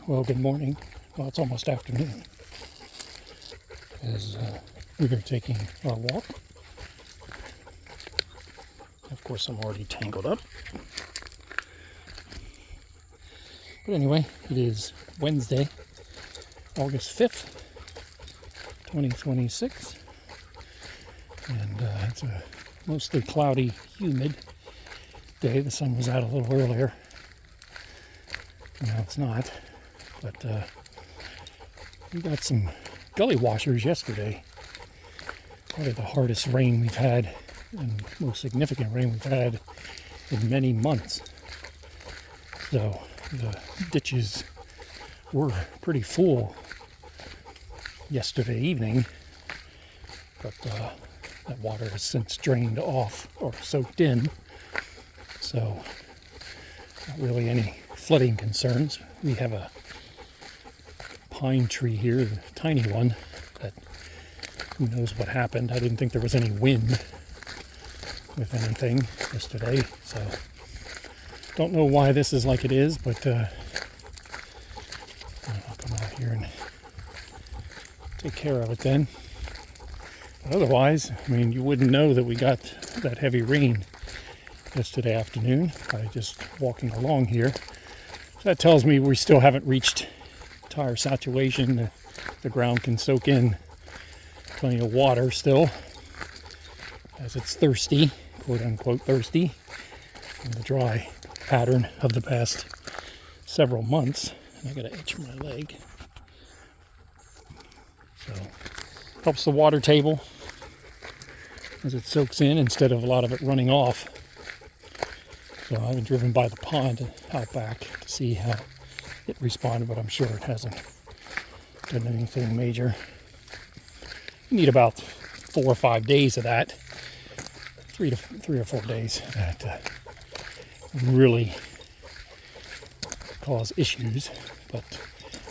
Well, good morning. Well, it's almost afternoon as we are taking our walk. Of course, I'm already tangled up. But anyway, it is Wednesday, August 5th, 2026. And it's a mostly cloudy, humid day. The sun was out a little earlier. Now it's not. But we got some gully washers yesterday. Probably the hardest rain we've had and most significant rain we've had in many months. So the ditches were pretty full yesterday evening, but that water has since drained off or soaked in. So not really any flooding concerns. We have a pine tree here, the tiny one, that who knows what happened. I didn't think there was any wind with anything yesterday, so don't know why this is like it is, but I'll come out here and take care of it then. But otherwise, I mean, you wouldn't know that we got that heavy rain yesterday afternoon by just walking along here. So that tells me we still haven't reached tire saturation. The ground can soak in plenty of water still as it's thirsty, quote unquote thirsty, in the dry pattern of the past several months. And I gotta itch my leg. So helps the water table as it soaks in instead of a lot of it running off. So I haven't driven by the pond out back to see how it responded, but I'm sure it hasn't done anything major. You need about 4 or 5 days of that, three or 4 days that really cause issues. But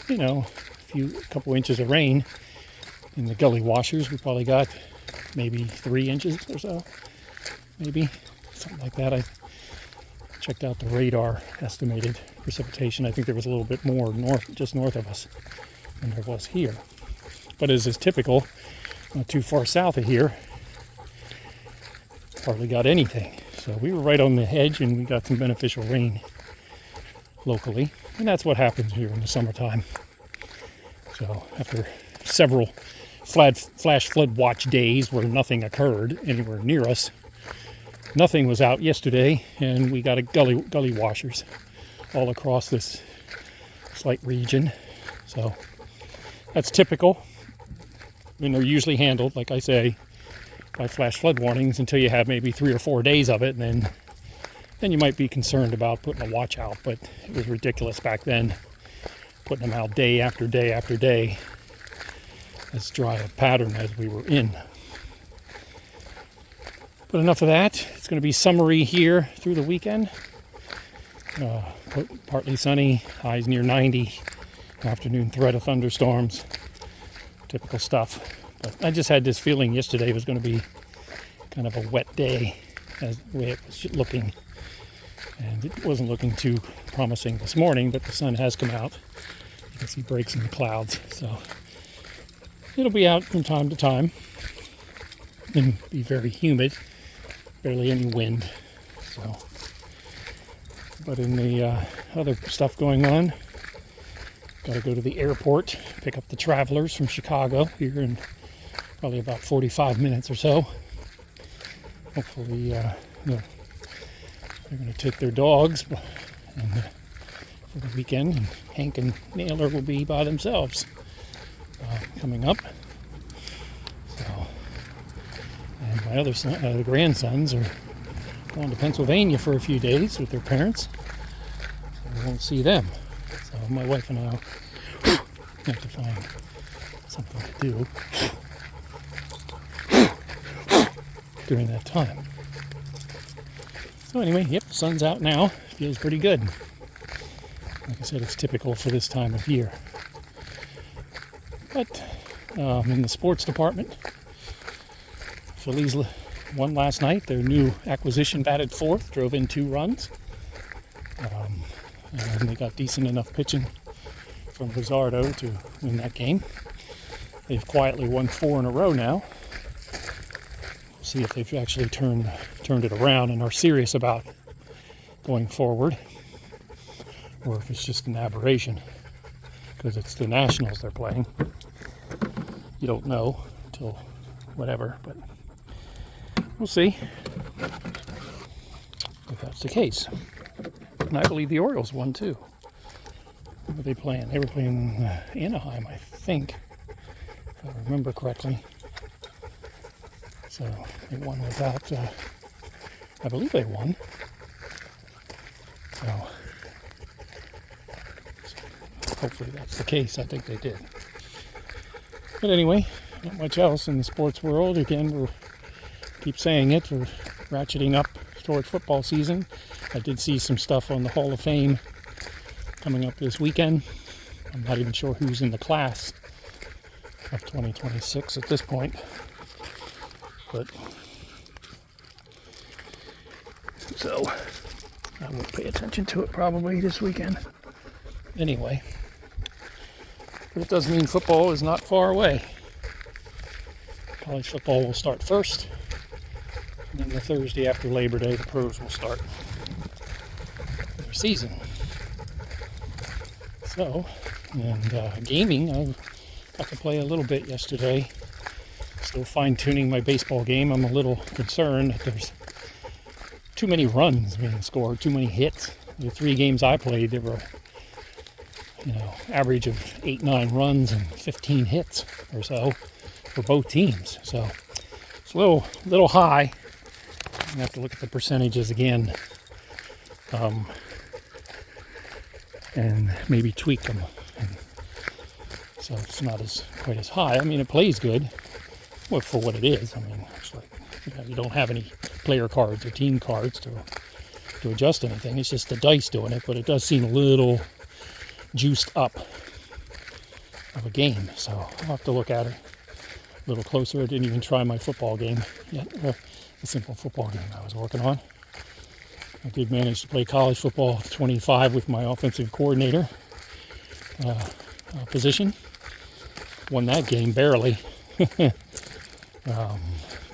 you know, a couple inches of rain in the gully washers, we probably got maybe 3 inches or so, maybe something like that. I checked out the radar estimated precipitation. I think there was a little bit more just north of us than there was here. But as is typical, not too far south of here, hardly got anything. So we were right on the edge and we got some beneficial rain locally. And that's what happens here in the summertime. So after several flash flood watch days where nothing occurred anywhere near us, nothing was out yesterday, and we got a gully washers all across this slight region. So that's typical. I mean, they're usually handled, like I say, by flash flood warnings until you have maybe 3 or 4 days of it, and then you might be concerned about putting a watch out. But it was ridiculous back then, putting them out day after day after day, as dry a pattern as we were in. But enough of that. It's going to be summery here through the weekend. Partly sunny, highs near 90. Afternoon threat of thunderstorms. Typical stuff. But I just had this feeling yesterday was going to be kind of a wet day, as the way it was looking. And it wasn't looking too promising this morning, but the sun has come out. You can see breaks in the clouds. So it'll be out from time to time and be very humid. Barely any wind. So, but in the other stuff going on, got to go to the airport, pick up the travelers from Chicago here in probably about 45 minutes or so. Hopefully, they're going to take their dogs and, for the weekend, and Hank and Naylor will be by themselves coming up. So, and my other son, the grandsons are going to Pennsylvania for a few days with their parents. So we won't see them. So my wife and I have to find something to do during that time. So anyway, yep, the sun's out now. Feels pretty good. Like I said, it's typical for this time of year. But in the sports department, Phillies won last night. Their new acquisition batted fourth, drove in 2 runs. And they got decent enough pitching from Luzardo to win that game. They've quietly won 4 in a row now. We'll see if they've actually turned it around and are serious about going forward, or if it's just an aberration, because it's the Nationals they're playing. You don't know until whatever, but we'll see if that's the case. And I believe the Orioles won too. What were they playing? They were playing Anaheim, I think, if I remember correctly. So they won without, I believe they won. So hopefully that's the case. I think they did. But anyway, not much else in the sports world. Again, we'll keep saying it. We're ratcheting up towards football season. I did see some stuff on the Hall of Fame coming up this weekend. I'm not even sure who's in the class of 2026 at this point. But so I won't pay attention to it probably this weekend. Anyway, but it does mean football is not far away. College football will start first, and then the Thursday after Labor Day, the pros will start their season. So, and gaming, I got to play a little bit yesterday. Still fine-tuning my baseball game. I'm a little concerned that there's too many runs being scored, too many hits. The 3 games I played, there were, average of 8-9 runs and 15 hits or so for both teams. So it's a little high. I have to look at the percentages again, and maybe tweak them. And so it's not quite as high. I mean, it plays good. Well, for what it is. I mean, it's like, you don't have any player cards or team cards to adjust anything. It's just the dice doing it, but it does seem a little juiced up of a game. So I'll have to look at it a little closer. I didn't even try my football game yet, the simple football game I was working on. I did manage to play college football 25 with my offensive coordinator position. Won that game barely.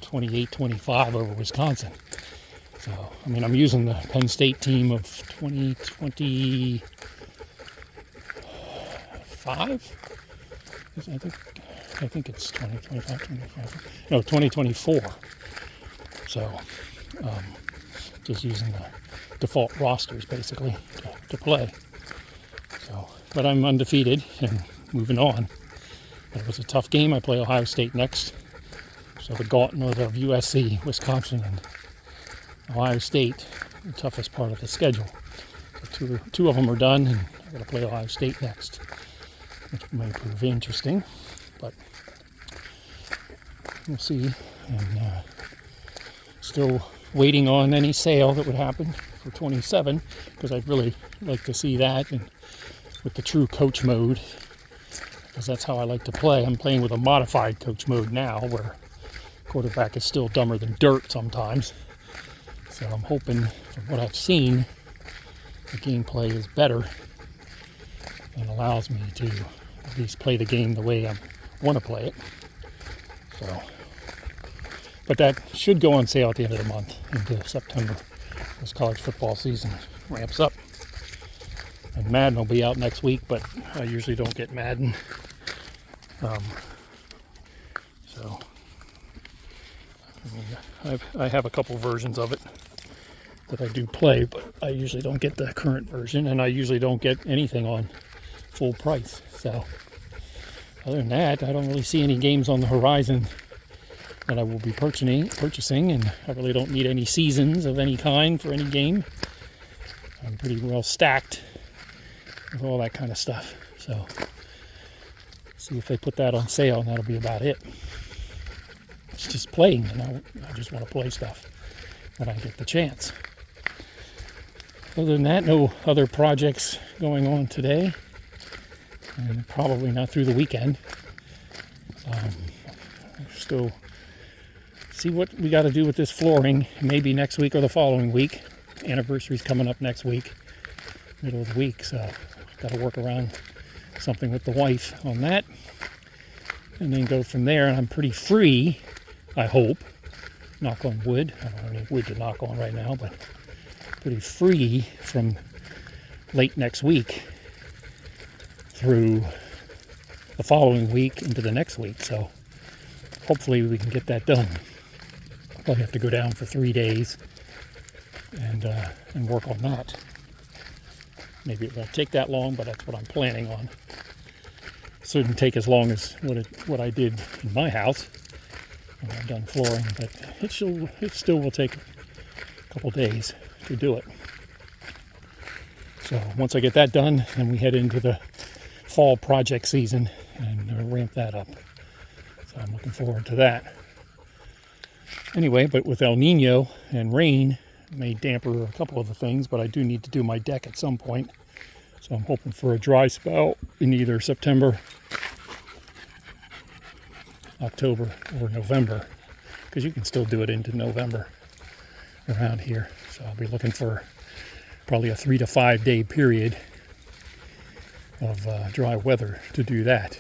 28-25 over Wisconsin. So, I mean, I'm using the Penn State team of 2025. I think it's 2025. No, 2024. So, just using the default rosters basically to play. So, but I'm undefeated and moving on. But it was a tough game. I play Ohio State next. So the gauntlet of USC, Wisconsin, and Ohio State, the toughest part of the schedule. So two of them are done, and I'm going to play Ohio State next, which may prove interesting. But we'll see. And still waiting on any sale that would happen for 27, because I'd really like to see that, and with the true coach mode, because that's how I like to play. I'm playing with a modified coach mode now, where quarterback is still dumber than dirt sometimes. So I'm hoping, from what I've seen, the gameplay is better and allows me to at least play the game the way I want to play it. So, but that should go on sale at the end of the month into September, as college football season ramps up. And Madden will be out next week, but I usually don't get Madden. So I have a couple versions of it that I do play, but I usually don't get the current version, and I usually don't get anything on full price. So other than that, I don't really see any games on the horizon that I will be purchasing, and I really don't need any seasons of any kind for any game. I'm pretty well stacked with all that kind of stuff. So see if they put that on sale, and that'll be about it. It's just playing, and I just want to play stuff when I get the chance. Other than that, no other projects going on today, and probably not through the weekend. Still see what we got to do with this flooring, maybe next week or the following week. Anniversary's coming up next week, middle of the week, so got to work around something with the wife on that, and then go from there. And I'm pretty free, I hope. Knock on wood. I don't have any wood to knock on right now, but pretty free from late next week through the following week into the next week. So hopefully we can get that done. Probably have to go down for 3 days and work on that. Maybe it won't take that long, but that's what I'm planning on. It shouldn't take as long as what I did in my house when I've done flooring, but it still will take a couple days to do it. So once I get that done, then we head into the fall project season and ramp that up. So I'm looking forward to that. Anyway, but with El Nino and rain, it may damper a couple of the things, but I do need to do my deck at some point. So I'm hoping for a dry spell in either September, October, or November, because you can still do it into November around here. So I'll be looking for probably a 3 to 5 day period of dry weather to do that.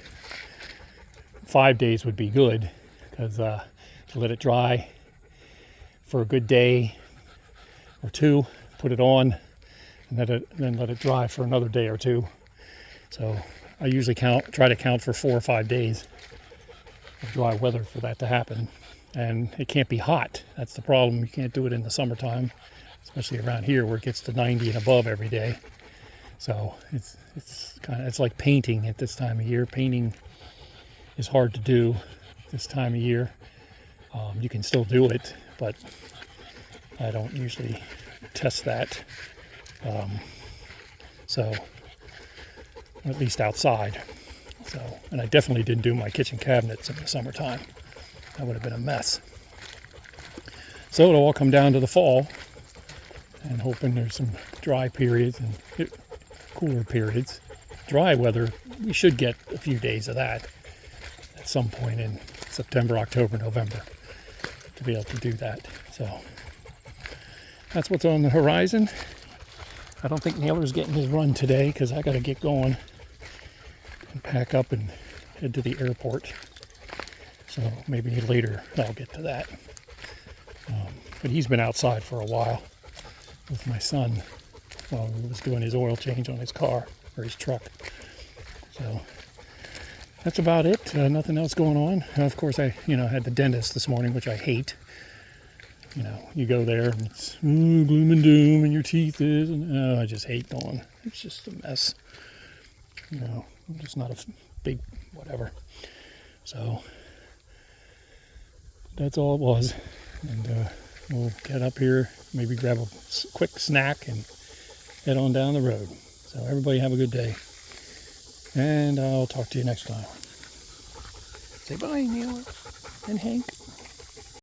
5 days would be good, because to let it dry for a good day or two, put it on, and then let it dry for another day or two. So I usually try to count for 4 or 5 days of dry weather for that to happen. And it can't be hot. That's the problem. You can't do it in the summertime, especially around here where it gets to 90 and above every day. So it's like painting at this time of year. Painting is hard to do this time of year. You can still do it, but I don't usually test that. So at least outside. So, and I definitely didn't do my kitchen cabinets in the summertime. That would have been a mess. So it'll all come down to the fall, and hoping there's some dry periods and cooler periods. Dry weather, we should get a few days of that at some point in September, October, November to be able to do that. So that's what's on the horizon. I don't think Naylor's getting his run today because I got to get going and pack up and head to the airport. So maybe later I'll get to that. But he's been outside for a while with my son while he was doing his oil change on his car or his truck. So that's about it. Nothing else going on. Of course, I had the dentist this morning, which I hate. You go there and it's gloom and doom, and your teeth is, and I just hate going. It's just a mess. I'm just not a big whatever. So that's all it was. And we'll get up here, maybe grab a quick snack and head on down the road. So everybody have a good day. And I'll talk to you next time. Say bye, Neil and Hank.